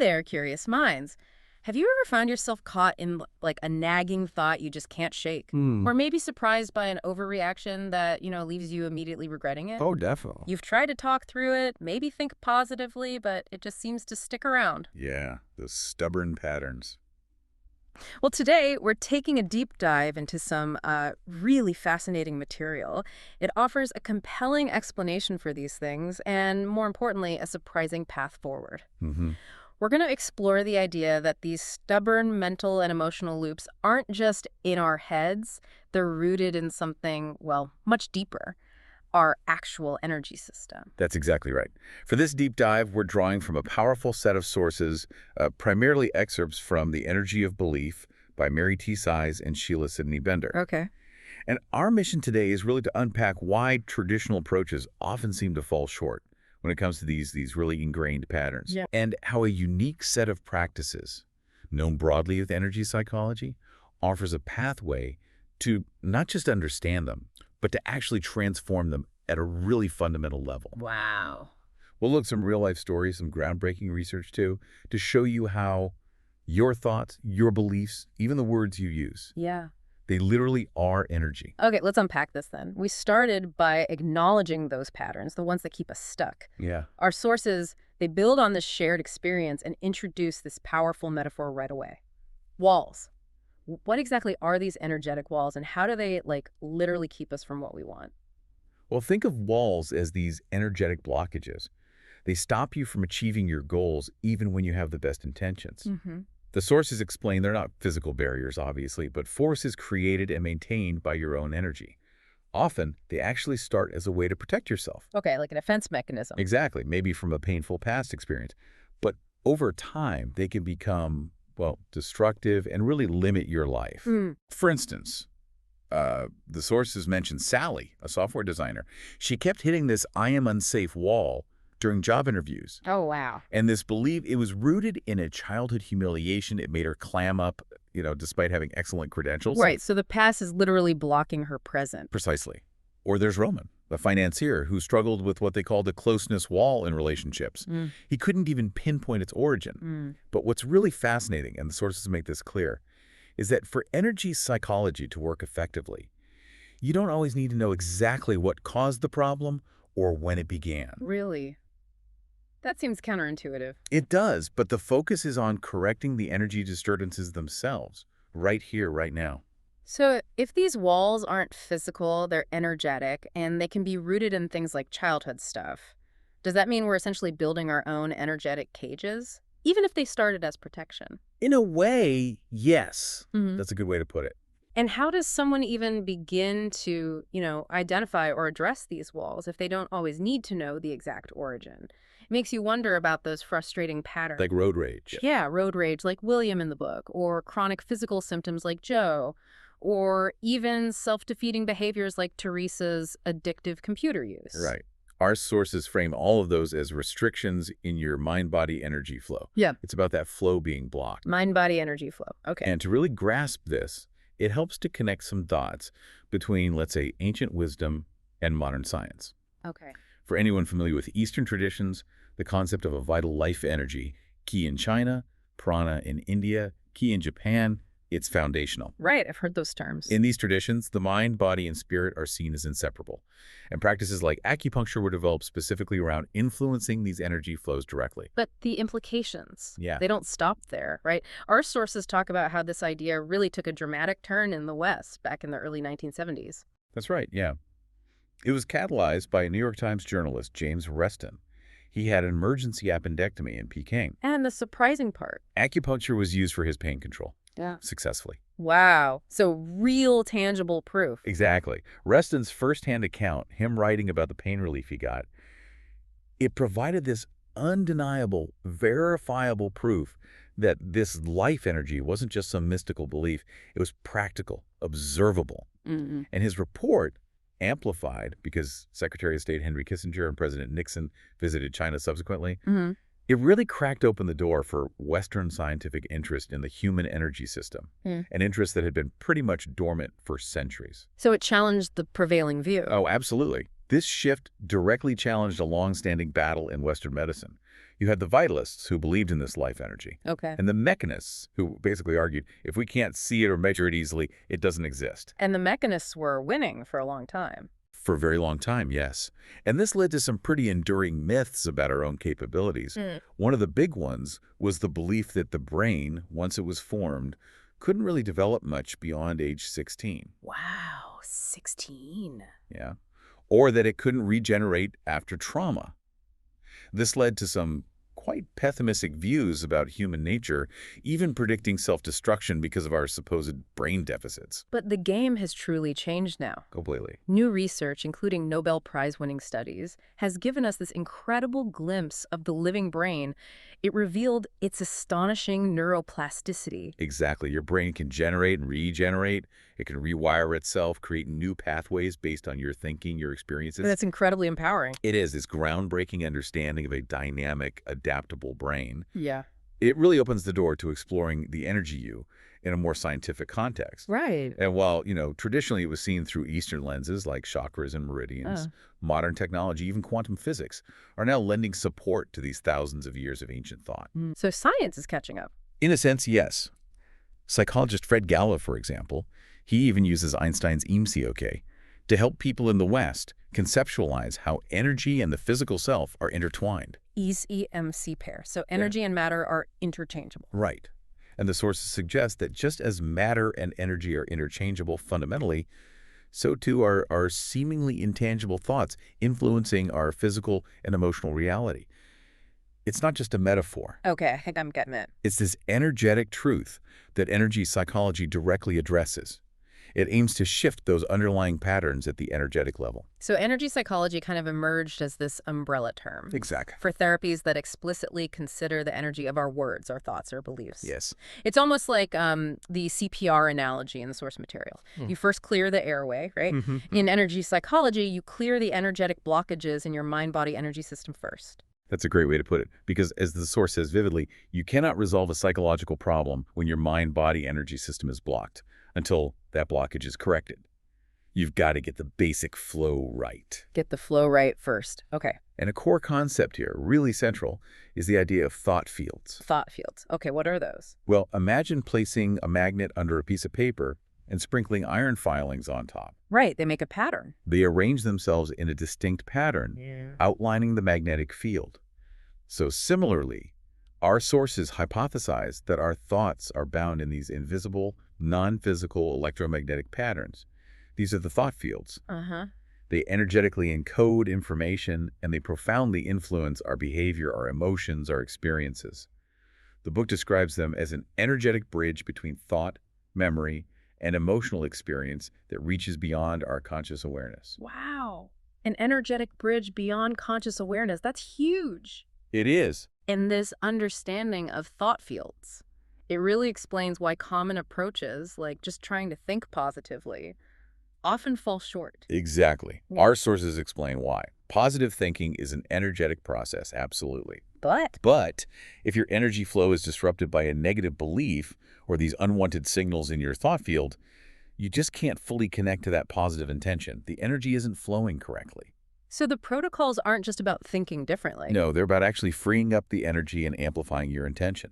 there, curious minds. Have you ever found yourself caught in like a nagging thought you just can't shake? Hmm. Or maybe surprised by an overreaction that, leaves you immediately regretting it? Oh, definitely. You've tried to talk through it, maybe think positively, but it just seems to stick around. Yeah, those stubborn patterns. Well, today we're taking a deep dive into some really fascinating material. It offers a compelling explanation for these things and, more importantly, a surprising path forward. Mm-hmm. We're going to explore the idea that these stubborn mental and emotional loops aren't just in our heads, they're rooted in something, well, much deeper, our actual energy system. That's exactly right. For this deep dive, we're drawing from a powerful set of sources, primarily excerpts from The Energy of Belief by Mary T. Sise and Sheila Sidney Bender. Okay. And our mission today is really to unpack why traditional approaches often seem to fall short when it comes to these really ingrained patterns. Yeah. And how a unique set of practices, known broadly as energy psychology, offers a pathway to not just understand them, but to actually transform them at a really fundamental level. Wow. We'll look at some real-life stories, some groundbreaking research, too, to show you how your thoughts, your beliefs, even the words you use, Yeah. they literally are energy. Okay, let's unpack this then. We started by acknowledging those patterns, the ones that keep us stuck. Yeah. Our sources, they build on this shared experience and introduce this powerful metaphor right away. Walls. What exactly are these energetic walls, and how do they, literally keep us from what we want? Well, think of walls as these energetic blockages. They stop you from achieving your goals even when you have the best intentions. Mm-hmm. The sources explain they're not physical barriers, obviously, but forces created and maintained by your own energy. Often, they actually start as a way to protect yourself. Okay, like a defense mechanism. Exactly, maybe from a painful past experience. But over time, they can become, well, destructive and really limit your life. For instance, the sources mentioned Sally, a software designer. She kept hitting this "I am unsafe" wall during job interviews. Oh, wow. And this belief, it was rooted in a childhood humiliation. It made her clam up, despite having excellent credentials. Right, so the past is literally blocking her present. Precisely. Or there's Roman, the financier who struggled with what they called a closeness wall in relationships. He couldn't even pinpoint its origin. But what's really fascinating, and the sources make this clear, is that for energy psychology to work effectively, you don't always need to know exactly what caused the problem or when it began. Really? That seems counterintuitive. It does, but the focus is on correcting the energy disturbances themselves, right here, right now. So if these walls aren't physical, they're energetic, and they can be rooted in things like childhood stuff, does that mean we're essentially building our own energetic cages, even if they started as protection? In a way, yes. Mm-hmm. That's a good way to put it. And how does someone even begin to, identify or address these walls if they don't always need to know the exact origin? It makes you wonder about those frustrating patterns. Like road rage. Yeah, road rage like William in the book, or chronic physical symptoms like Joe, or even self-defeating behaviors like Teresa's addictive computer use. Right. Our sources frame all of those as restrictions in your mind-body energy flow. Yeah. It's about that flow being blocked. Mind-body energy flow. Okay. And to really grasp this, it helps to connect some dots between, let's say, ancient wisdom and modern science. Okay. For anyone familiar with Eastern traditions, the concept of a vital life energy, ki in China, prana in India, ki in Japan, it's foundational. Right, I've heard those terms. In these traditions, the mind, body, and spirit are seen as inseparable. And practices like acupuncture were developed specifically around influencing these energy flows directly. But the implications, Yeah. they don't stop there, right? Our sources talk about how this idea really took a dramatic turn in the West back in the early 1970s. That's right, yeah. It was catalyzed by a New York Times journalist, James Reston. He had an emergency appendectomy in Peking. And the surprising part. Acupuncture was used for his pain control. Yeah. Successfully. Wow. So real tangible proof. Exactly. Reston's firsthand account, him writing about the pain relief he got, it provided this undeniable, verifiable proof that this life energy wasn't just some mystical belief. It was practical, observable. Mm-hmm. And his report, amplified because Secretary of State Henry Kissinger and President Nixon visited China subsequently, Mm-hmm. it really cracked open the door for Western scientific interest in the human energy system, an interest that had been pretty much dormant for centuries. So it challenged the prevailing view. Oh, absolutely. This shift directly challenged a long-standing battle in Western medicine. You had the vitalists who believed in this life energy, Okay. and the mechanists who basically argued if we can't see it or measure it easily, it doesn't exist. And the mechanists were winning for a long time. For a very long time, yes. And this led to some pretty enduring myths about our own capabilities. One of the big ones was the belief that the brain, once it was formed, couldn't really develop much beyond age 16. Wow, 16. Yeah. Or that it couldn't regenerate after trauma. This led to some quite pessimistic views about human nature, even predicting self-destruction because of our supposed brain deficits. But the game has truly changed now. Completely. New research, including Nobel Prize-winning studies, has given us this incredible glimpse of the living brain. It revealed its astonishing neuroplasticity. Exactly. Your brain can generate and regenerate. It can rewire itself, create new pathways based on your thinking, your experiences. That's incredibly empowering. It is this groundbreaking understanding of a dynamic, adaptable brain. Yeah. It really opens the door to exploring the energy you in a more scientific context. Right. And while, traditionally it was seen through Eastern lenses like chakras and meridians, modern technology, even quantum physics, are now lending support to these thousands of years of ancient thought. So science is catching up. In a sense, yes. Psychologist Fred Gala, for example, he even uses Einstein's EMC to help people in the West conceptualize how energy and the physical self are intertwined. EMC pair. So energy and matter are interchangeable. Right. And the sources suggest that just as matter and energy are interchangeable fundamentally, so too are our seemingly intangible thoughts influencing our physical and emotional reality. It's not just a metaphor. Okay, I think I'm getting it. It's this energetic truth that energy psychology directly addresses. It aims to shift those underlying patterns at the energetic level. So energy psychology kind of emerged as this umbrella term. Exactly. For therapies that explicitly consider the energy of our words, our thoughts, our beliefs. Yes. It's almost like the CPR analogy in the source material. You first clear the airway, right? In energy psychology, you clear the energetic blockages in your mind-body energy system first. That's a great way to put it, because as the source says vividly, you cannot resolve a psychological problem when your mind-body energy system is blocked until that blockage is corrected. You've got to get the basic flow right. Get the flow right first. Okay. And a core concept here, really central, is the idea of thought fields. Thought fields. Okay, what are those? Well, imagine placing a magnet under a piece of paper and sprinkling iron filings on top. Right, they make a pattern. They arrange themselves in a distinct pattern, outlining the magnetic field. So similarly, our sources hypothesize that our thoughts are bound in these invisible, non-physical electromagnetic patterns. These are the thought fields. They energetically encode information, and they profoundly influence our behavior, our emotions, our experiences. The book describes them as an energetic bridge between thought, memory, and emotional experience that reaches beyond our conscious awareness. Wow. An energetic bridge beyond conscious awareness. That's huge. It is. In this understanding of thought fields, it really explains why common approaches, like just trying to think positively, often fall short. Exactly. Our sources explain why. Positive thinking is an energetic process, absolutely. But if your energy flow is disrupted by a negative belief or these unwanted signals in your thought field, you just can't fully connect to that positive intention. The energy isn't flowing correctly. So the protocols aren't just about thinking differently. No, they're about actually freeing up the energy and amplifying your intention.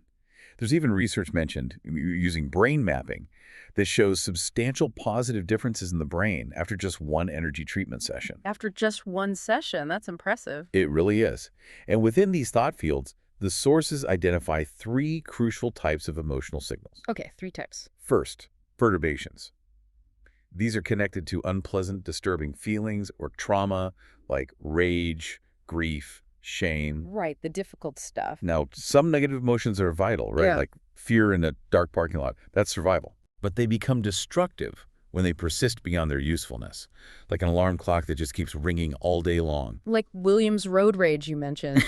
There's even research mentioned using brain mapping that shows substantial positive differences in the brain after just one energy treatment session. After just one session, that's impressive. It really is. And within these thought fields, the sources identify 3 crucial types of emotional signals. Okay, 3 types. First, perturbations. These are connected to unpleasant, disturbing feelings or trauma like rage, grief, shame. Right, the difficult stuff. Now, some negative emotions are vital, right? Yeah. Like fear in a dark parking lot. That's survival. But they become destructive when they persist beyond their usefulness, like an alarm clock that just keeps ringing all day long. Like Williams' road rage you mentioned.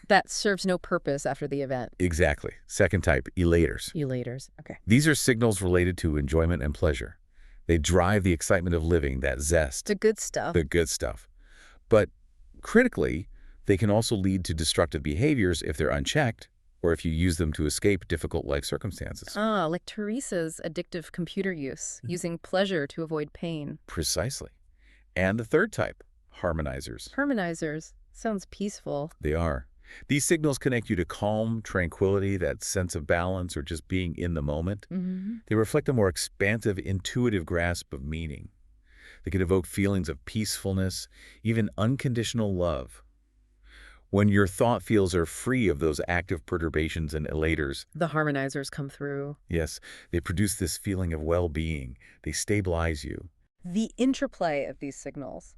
That serves no purpose after the event. Exactly. Second type, elators. Elators, okay. These are signals related to enjoyment and pleasure. They drive the excitement of living, that zest. The good stuff. The good stuff. But critically, they can also lead to destructive behaviors if they're unchecked or if you use them to escape difficult life circumstances. Ah, like Teresa's addictive computer use, using pleasure to avoid pain. Precisely. And the third type, harmonizers. Harmonizers. Sounds peaceful. They are. These signals connect you to calm, tranquility, that sense of balance, or just being in the moment. Hmm. They reflect a more expansive, intuitive grasp of meaning. They can evoke feelings of peacefulness, even unconditional love. When your thought fields are free of those active perturbations and elaters, The harmonizers come through. yes, they produce this feeling of well-being. They stabilize you. The interplay of these signals,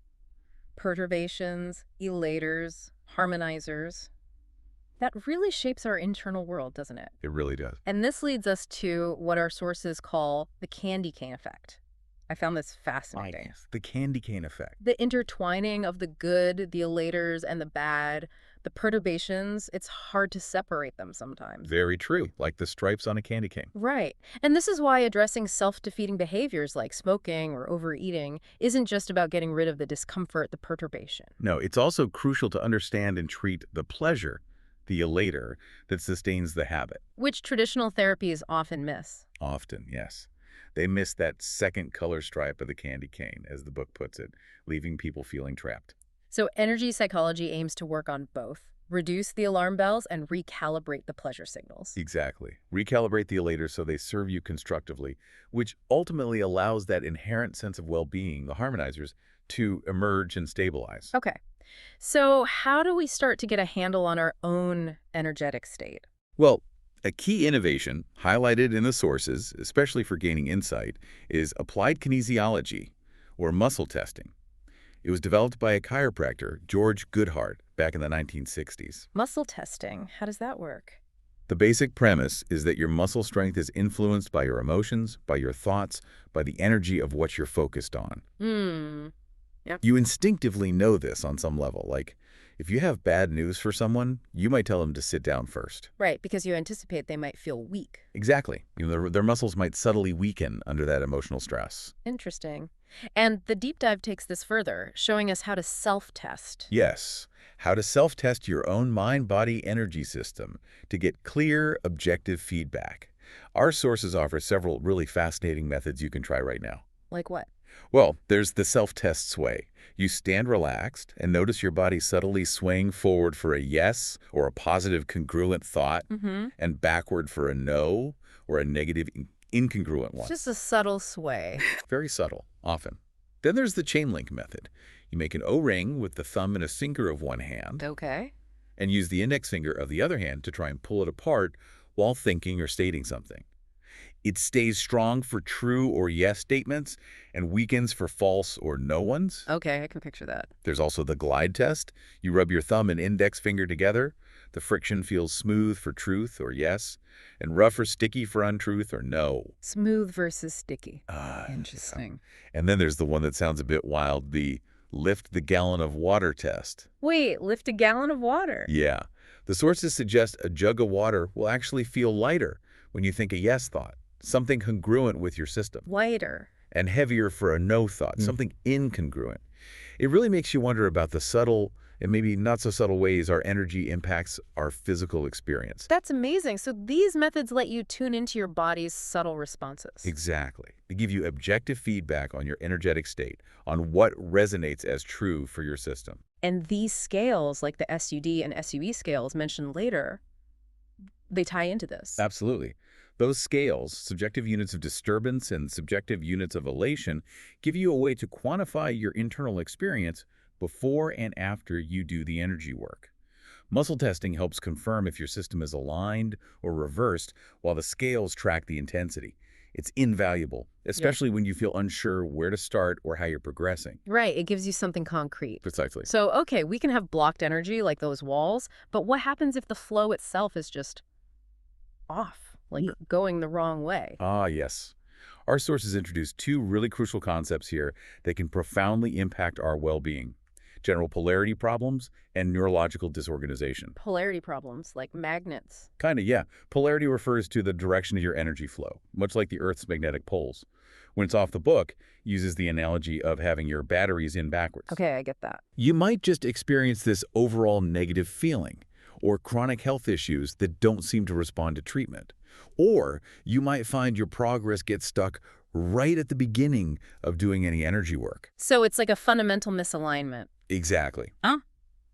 perturbations, elaters, harmonizers, that really shapes our internal world, doesn't it? It really does. And this leads us to what our sources call the candy cane effect. I found this fascinating. Yes, the candy cane effect. The intertwining of the good, the elaters, and the bad, the perturbations, it's hard to separate them sometimes. Very true, like the stripes on a candy cane. Right. And this is why addressing self-defeating behaviors like smoking or overeating isn't just about getting rid of the discomfort, the perturbation. No, it's also crucial to understand and treat the pleasure, the elator, that sustains the habit. Which traditional therapies often miss. Often, yes. They miss that second color stripe of the candy cane, as the book puts it, leaving people feeling trapped. So energy psychology aims to work on both, reduce the alarm bells and recalibrate the pleasure signals. Exactly. Recalibrate the elaters so they serve you constructively, which ultimately allows that inherent sense of well-being, the harmonizers, to emerge and stabilize. Okay. So how do we start to get a handle on our own energetic state? Well, a key innovation highlighted in the sources, especially for gaining insight, is applied kinesiology, or muscle testing. It was developed by a chiropractor, George Goodhart, back in the 1960s. Muscle testing, how does that work? The basic premise is that your muscle strength is influenced by your emotions, by your thoughts, by the energy of what you're focused on. Yep. You instinctively know this on some level. Like, if you have bad news for someone, you might tell them to sit down first. Right, because you anticipate they might feel weak. Exactly. Their muscles might subtly weaken under that emotional stress. Interesting. And the deep dive takes this further, showing us how to self-test. Yes, how to self-test your own mind-body energy system to get clear, objective feedback. Our sources offer several really fascinating methods you can try right now. Like what? Well, there's the self-test sway. You stand relaxed and notice your body subtly swaying forward for a yes or a positive congruent thought, and backward for a no or a negative incongruent one. Just a subtle sway. Very subtle, often. Then there's the chain link method. You make an O-ring with the thumb and a finger of one hand Okay. and use the index finger of the other hand to try and pull it apart while thinking or stating something. It stays strong for true or yes statements and weakens for false or no ones. Okay, I can picture that. There's also the glide test. You rub your thumb and index finger together. The friction feels smooth for truth or yes, and rough or sticky for untruth or no. Smooth versus sticky. Ah, Interesting. And then there's the one that sounds a bit wild, the lift the gallon of water test. Wait, lift a gallon of water. Yeah. The sources suggest a jug of water will actually feel lighter when you think a yes thought, something congruent with your system, Lighter. and heavier for a no thought, something incongruent. It really makes you wonder about the subtle and maybe not so subtle ways our energy impacts our physical experience. That's amazing. So these methods let you tune into your body's subtle responses. Exactly. They give you objective feedback on your energetic state, on what resonates as true for your system. And these scales, like the SUD and SUE scales mentioned later, they tie into this. Absolutely. Those scales, subjective units of disturbance and subjective units of elation, give you a way to quantify your internal experience before and after you do the energy work. Muscle testing helps confirm if your system is aligned or reversed, while the scales track the intensity. It's invaluable, especially when you feel unsure where to start or how you're progressing. Right, it gives you something concrete. Precisely. So, okay, we can have blocked energy like those walls, but what happens if the flow itself is just off, like going the wrong way? Ah, yes. Our sources introduce two really crucial concepts here that can profoundly impact our well-being: general polarity problems and neurological disorganization. Polarity problems, like magnets. Kinda, yeah. Polarity refers to the direction of your energy flow, much like the Earth's magnetic poles. When it's off the book, it uses the analogy of having your batteries in backwards. Okay, I get that. You might just experience this overall negative feeling, or chronic health issues that don't seem to respond to treatment. Or you might find your progress gets stuck right at the beginning of doing any energy work. So it's like a fundamental misalignment. Exactly. Huh?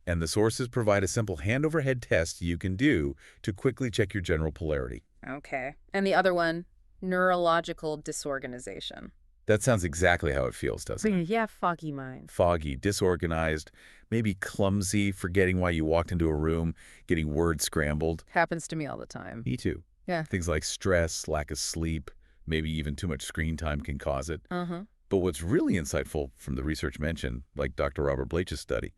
And the sources provide a simple hand-over-head test you can do to quickly check your general polarity. Okay. And the other one, neurological disorganization. That sounds exactly how it feels, doesn't it? Yeah, foggy mind. Foggy, disorganized, maybe clumsy, forgetting why you walked into a room, getting words scrambled. Happens to me all the time. Me too. Yeah. Things like stress, lack of sleep, maybe even too much screen time can cause it. Uh-huh. But what's really insightful from the research mentioned, like Dr. Robert Blake's study,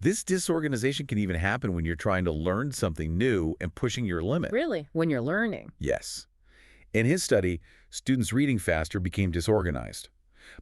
this disorganization can even happen when you're trying to learn something new and pushing your limit. Really? When you're learning? Yes. In his study, students reading faster became disorganized.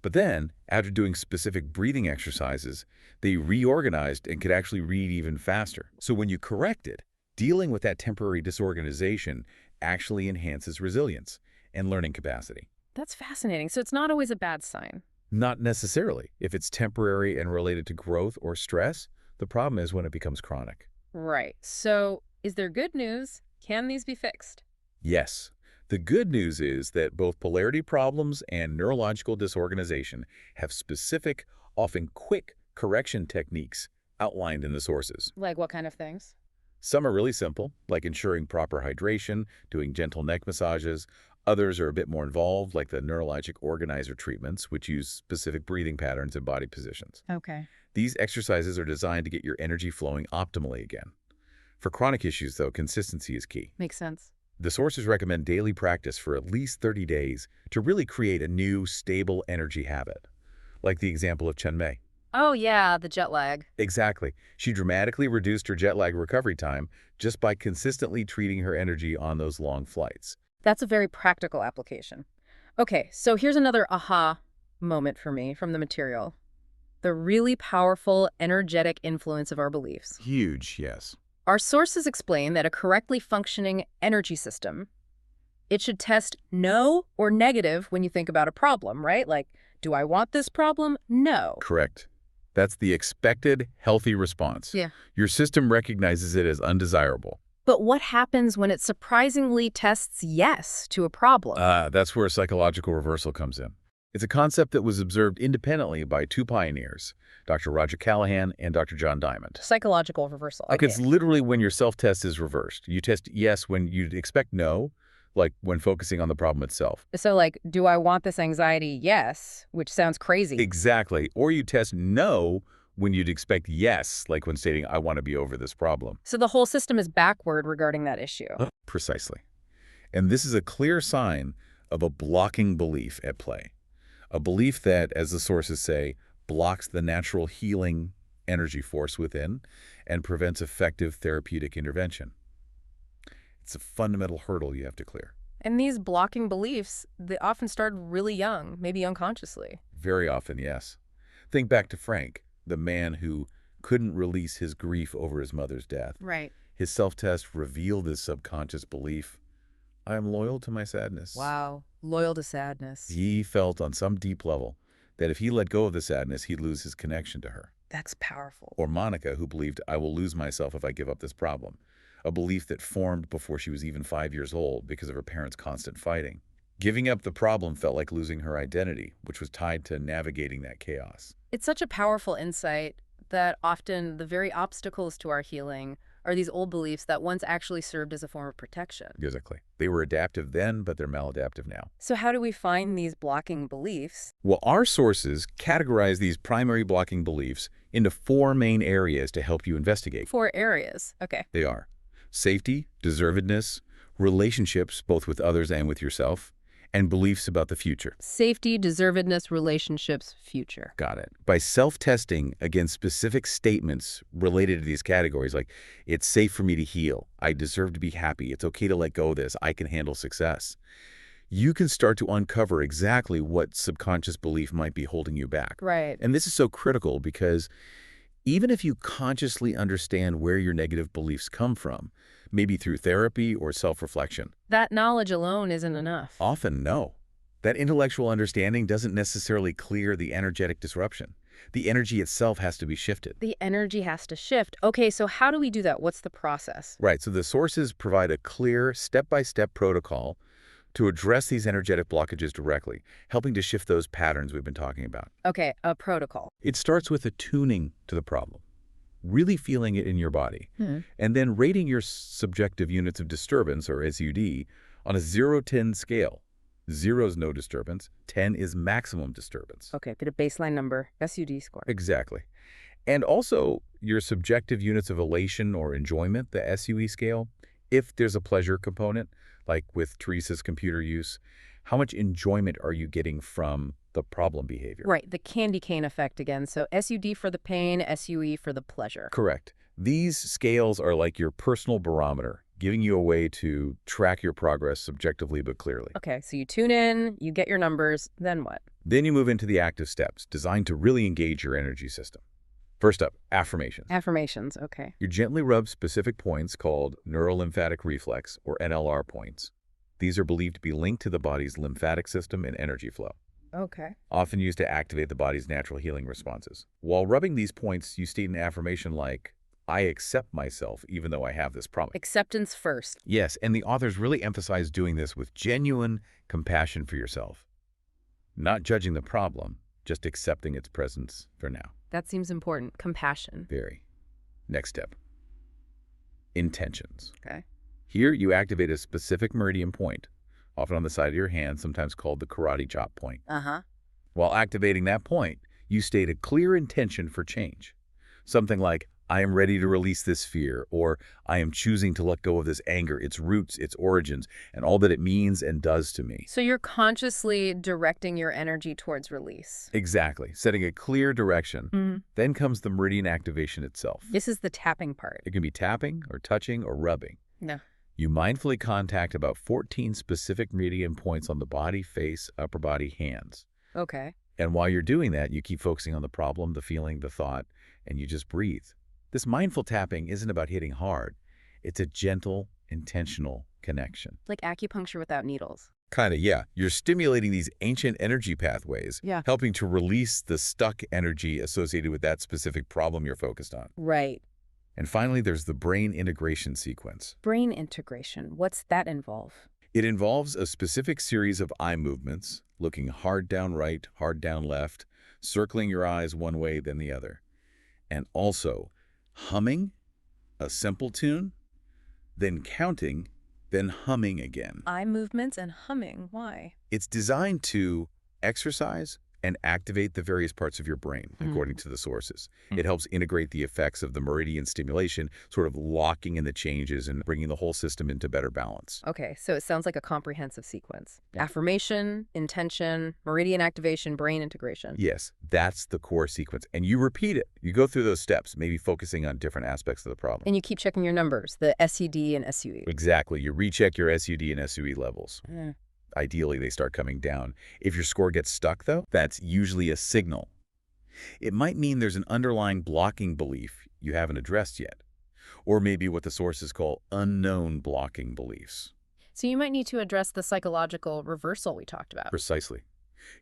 But then, after doing specific breathing exercises, they reorganized and could actually read even faster. So when you correct it, dealing with that temporary disorganization actually enhances resilience and learning capacity. That's fascinating. So it's not always a bad sign. Not necessarily. If it's temporary and related to growth or stress, the problem is when it becomes chronic. Right. So is there good news? Can these be fixed? Yes. The good news is that both polarity problems and neurological disorganization have specific, often quick correction techniques outlined in the sources. Like what kind of things? Some are really simple, like ensuring proper hydration, doing gentle neck massages. Others are a bit more involved, like the neurologic organizer treatments, which use specific breathing patterns and body positions. Okay. These exercises are designed to get your energy flowing optimally again. For chronic issues, though, consistency is key. Makes sense. The sources recommend daily practice for at least 30 days to really create a new, stable energy habit, like the example of Chen Mei. Oh, yeah, the jet lag. Exactly. She dramatically reduced her jet lag recovery time just by consistently treating her energy on those long flights. That's a very practical application. Okay, so here's another aha moment for me from the material. The really powerful, energetic influence of our beliefs. Huge, yes. Our sources explain that a correctly functioning energy system, it should test no or negative when you think about a problem, right? Like, do I want this problem? No. Correct. That's the expected, healthy response. Yeah. Your system recognizes it as undesirable. But what happens when it surprisingly tests yes to a problem? That's where psychological reversal comes in. It's a concept that was observed independently by two pioneers, Dr. Roger Callahan and Dr. John Diamond. Psychological reversal. Like, Okay. it's literally when your self-test is reversed. You test yes when you'd expect no, like when focusing on the problem itself. So, like, do I want this anxiety? Yes, which sounds crazy. Exactly. Or you test no when you'd expect yes, like when stating, I want to be over this problem. So the whole system is backward regarding that issue. Precisely. And this is a clear sign of a blocking belief at play. A belief that, as the sources say, blocks the natural healing energy force within and prevents effective therapeutic intervention. It's a fundamental hurdle you have to clear. And these blocking beliefs, they often start really young, maybe unconsciously. Very often, yes. Think back to Frank, the man who couldn't release his grief over his mother's death. Right. His self-test revealed this subconscious belief, I am loyal to my sadness. Wow. Loyal to sadness. He felt on some deep level that if he let go of the sadness, he'd lose his connection to her. That's powerful. Or Monica, who believed, I will lose myself if I give up this problem. A belief that formed before she was even 5 years old because of her parents' constant fighting. Giving up the problem felt like losing her identity, which was tied to navigating that chaos. It's such a powerful insight that often the very obstacles to our healing are these old beliefs that once actually served as a form of protection. Exactly. They were adaptive then, but they're maladaptive now. So how do we find these blocking beliefs? Well, our sources categorize these primary blocking beliefs into 4 main areas to help you investigate. 4 areas. Okay. They are safety, deservedness, relationships, both with others and with yourself, and beliefs about the future. Safety, deservedness, relationships, future. Got it. By self-testing against specific statements related to these categories, like, it's safe for me to heal, I deserve to be happy, it's okay to let go of this, I can handle success, you can start to uncover exactly what subconscious belief might be holding you back. Right. And this is so critical because even if you consciously understand where your negative beliefs come from, maybe through therapy or self-reflection, That knowledge alone isn't enough. often no. That intellectual understanding doesn't necessarily clear the energetic disruption. The energy itself has to be shifted. The energy has to shift. Okay, so how do we do that? What's the process? Right, so the sources provide a clear, step-by-step protocol to address these energetic blockages directly, helping to shift those patterns we've been talking about. Okay, a protocol. It starts with attuning to the problem, really feeling it in your body, and then rating your subjective units of disturbance, or SUD, on a 0-10 scale. 0 is no disturbance, 10 is maximum disturbance. Okay, get a baseline number, SUD score. Exactly. And also your subjective units of elation or enjoyment, the SUE scale, if there's a pleasure component, like with Teresa's computer use, how much enjoyment are you getting from the problem behavior? Right, the candy cane effect again. So SUD for the pain, SUE for the pleasure. Correct. These scales are like your personal barometer, giving you a way to track your progress subjectively but clearly. Okay, so you tune in, you get your numbers, then what? Then you move into the active steps, designed to really engage your energy system. First up, affirmations. Affirmations, okay. You gently rub specific points called neurolymphatic reflex, or NLR points. These are believed to be linked to the body's lymphatic system and energy flow, Okay. often used to activate the body's natural healing responses. While rubbing these points, you state an affirmation like, I accept myself even though I have this problem. Acceptance first. Yes, and the authors really emphasize doing this with genuine compassion for yourself. Not judging the problem, just accepting its presence for now. That seems important. Compassion. Very. Next step. Intentions. Okay. Here, you activate a specific meridian point, often on the side of your hand, sometimes called the karate chop point. Uh-huh. While activating that point, you state a clear intention for change. Something like, I am ready to release this fear, or I am choosing to let go of this anger, its roots, its origins, and all that it means and does to me. So you're consciously directing your energy towards release. Exactly. Setting a clear direction. Then comes the meridian activation itself. This is the tapping part. It can be tapping or touching or rubbing. No. You mindfully contact about 14 specific meridian points on the body, face, upper body, hands. Okay. And while you're doing that, you keep focusing on the problem, the feeling, the thought, and you just breathe. This mindful tapping isn't about hitting hard. It's a gentle, intentional connection. Like acupuncture without needles. Kind of, yeah. You're stimulating these ancient energy pathways, helping to release the stuck energy associated with that specific problem you're focused on. Right. And finally, there's the brain integration sequence. Brain integration. What's that involve? It involves a specific series of eye movements, looking hard down right, hard down left, circling your eyes one way, then the other. And also humming a simple tune, then counting, then humming again. Eye movements and humming. Why? It's designed to exercise and activate the various parts of your brain, according to the sources. It helps integrate the effects of the meridian stimulation, sort of locking in the changes and bringing the whole system into better balance. Okay, so it sounds like a comprehensive sequence. Affirmation, intention, meridian activation, brain integration. Yes, that's the core sequence. And you repeat it. You go through those steps, maybe focusing on different aspects of the problem. And you keep checking your numbers, the SED and SUE. Exactly. You recheck your SUD and SUE levels. Ideally, they start coming down. If your score gets stuck, though, that's usually a signal. It might mean there's an underlying blocking belief you haven't addressed yet, or maybe what the sources call unknown blocking beliefs. So you might need to address the psychological reversal we talked about. Precisely.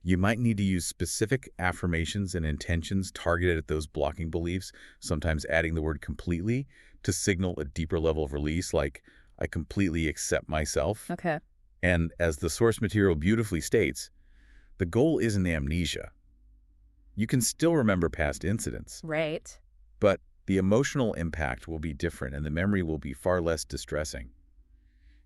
You might need to use specific affirmations and intentions targeted at those blocking beliefs, sometimes adding the word completely to signal a deeper level of release, like, I completely accept myself. Okay. And as the source material beautifully states, the goal isn't amnesia. You can still remember past incidents. Right. But the emotional impact will be different and the memory will be far less distressing.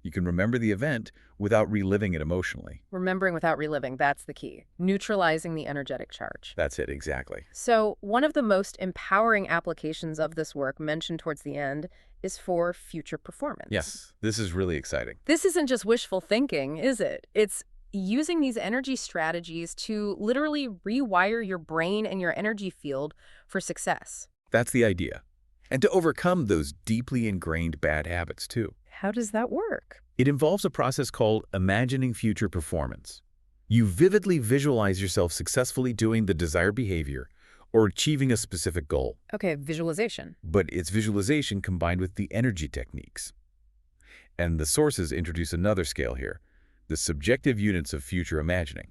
You can remember the event without reliving it emotionally. Remembering without reliving, that's the key. Neutralizing the energetic charge. That's it, exactly. So one of the most empowering applications of this work mentioned towards the end is for future performance. Yes, this is really exciting. This isn't just wishful thinking, is it? It's using these energy strategies to literally rewire your brain and your energy field for success. That's the idea. And to overcome those deeply ingrained bad habits, too. How does that work? It involves a process called imagining future performance. You vividly visualize yourself successfully doing the desired behavior or achieving a specific goal. Okay, visualization. But it's visualization combined with the energy techniques. And the sources introduce another scale here, the subjective units of future imagining,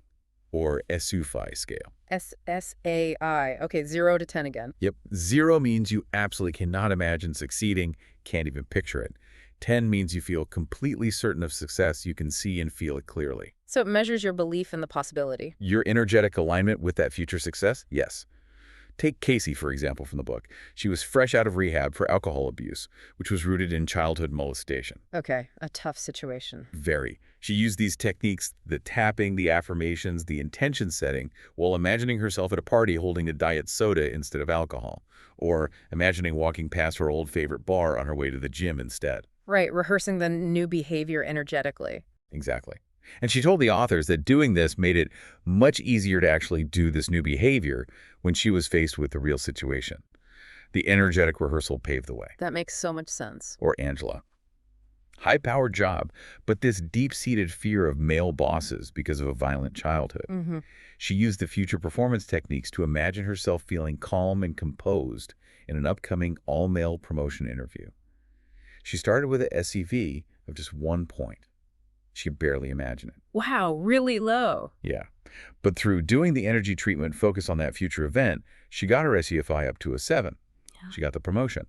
or SUFI scale. SSAI. Okay, 0 to 10 again. Yep. 0 means you absolutely cannot imagine succeeding, can't even picture it. 10 means you feel completely certain of success, you can see and feel it clearly. So it measures your belief in the possibility. Your energetic alignment with that future success? Yes. Take Casey, for example, from the book. She was fresh out of rehab for alcohol abuse, which was rooted in childhood molestation. Okay, a tough situation. Very. She used these techniques, the tapping, the affirmations, the intention setting, while imagining herself at a party holding a diet soda instead of alcohol, or imagining walking past her old favorite bar on her way to the gym instead. Right, rehearsing the new behavior energetically. Exactly. And she told the authors that doing this made it much easier to actually do this new behavior when she was faced with the real situation. The energetic rehearsal paved the way. That makes so much sense. Or Angela. High-powered job, but this deep-seated fear of male bosses because of a violent childhood. Mm-hmm. She used the future performance techniques to imagine herself feeling calm and composed in an upcoming all-male promotion interview. She started with a SEV of just 1 point. She could barely imagine it. Wow, really low. Yeah. But through doing the energy treatment focused on that future event, she got her SEFI up to a 7. Yeah. She got the promotion.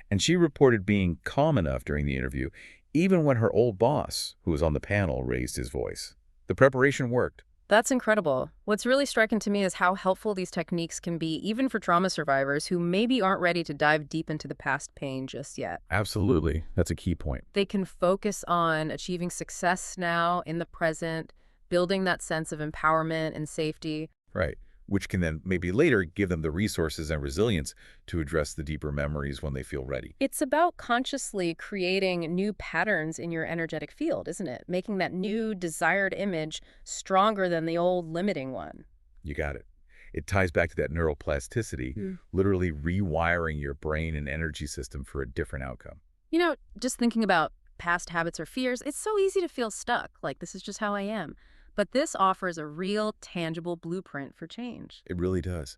And she reported being calm enough during the interview, even when her old boss, who was on the panel, raised his voice. The preparation worked. That's incredible. What's really striking to me is how helpful these techniques can be even for trauma survivors who maybe aren't ready to dive deep into the past pain just yet. Absolutely. That's a key point. They can focus on achieving success now in the present, building that sense of empowerment and safety. Right. Which can then maybe later give them the resources and resilience to address the deeper memories when they feel ready. It's about consciously creating new patterns in your energetic field, isn't it? Making that new desired image stronger than the old limiting one. You got it. It ties back to that neuroplasticity, literally rewiring your brain and energy system for a different outcome. You know, just thinking about past habits or fears, it's so easy to feel stuck, like this is just how I am. But this offers a real, tangible blueprint for change. It really does.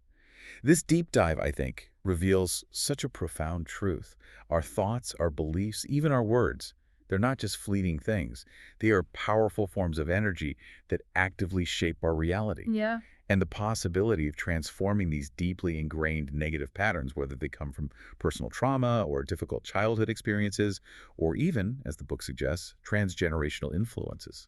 This deep dive, I think, reveals such a profound truth. Our thoughts, our beliefs, even our words, they're not just fleeting things. They are powerful forms of energy that actively shape our reality. Yeah. And the possibility of transforming these deeply ingrained negative patterns, whether they come from personal trauma or difficult childhood experiences, or even, as the book suggests, transgenerational influences.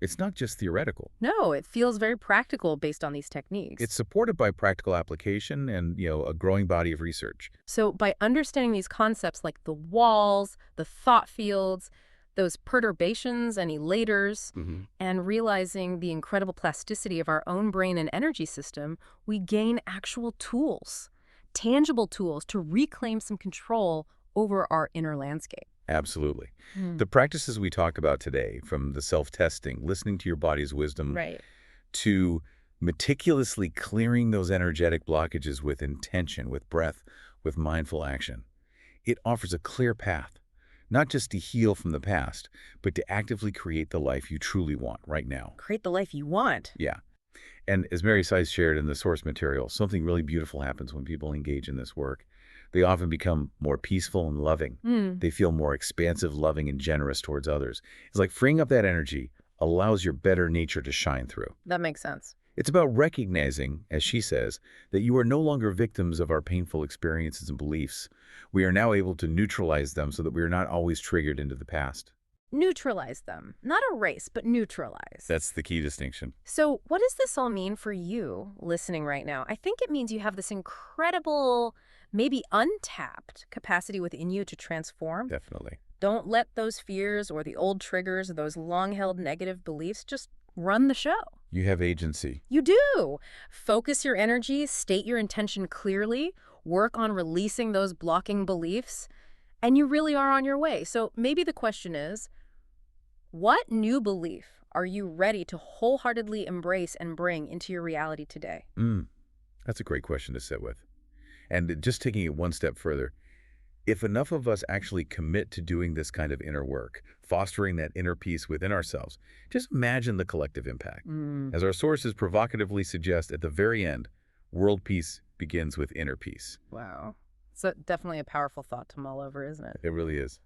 It's not just theoretical. No, it feels very practical based on these techniques. It's supported by practical application and, a growing body of research. So by understanding these concepts like the walls, the thought fields, those perturbations and elaters, and realizing the incredible plasticity of our own brain and energy system, we gain actual tools, tangible tools to reclaim some control over our inner landscape. Absolutely. The practices we talk about today, from the self-testing, listening to your body's wisdom, Right. to meticulously clearing those energetic blockages with intention, with breath, with mindful action, it offers a clear path, not just to heal from the past, but to actively create the life you truly want right now. Create the life you want. Yeah. And as Mary Sise shared in the source material, something really beautiful happens when people engage in this work. They often become more peaceful and loving. They feel more expansive, loving, and generous towards others. It's like freeing up that energy allows your better nature to shine through. That makes sense. It's about recognizing, as she says, that you are no longer victims of our painful experiences and beliefs. We are now able to neutralize them so that we are not always triggered into the past. Neutralize them. Not erase, but neutralize. That's the key distinction. So what does this all mean for you listening right now? I think it means you have this incredible, maybe untapped capacity within you to transform. Definitely. Don't let those fears or the old triggers or those long-held negative beliefs just run the show. You have agency. You do. Focus your energy, state your intention clearly, work on releasing those blocking beliefs, and you really are on your way. So maybe the question is, what new belief are you ready to wholeheartedly embrace and bring into your reality today? That's a great question to sit with. And just taking it one step further, if enough of us actually commit to doing this kind of inner work, fostering that inner peace within ourselves, just imagine the collective impact. As our sources provocatively suggest at the very end, world peace begins with inner peace. Wow. So definitely a powerful thought to mull over, isn't it? It really is.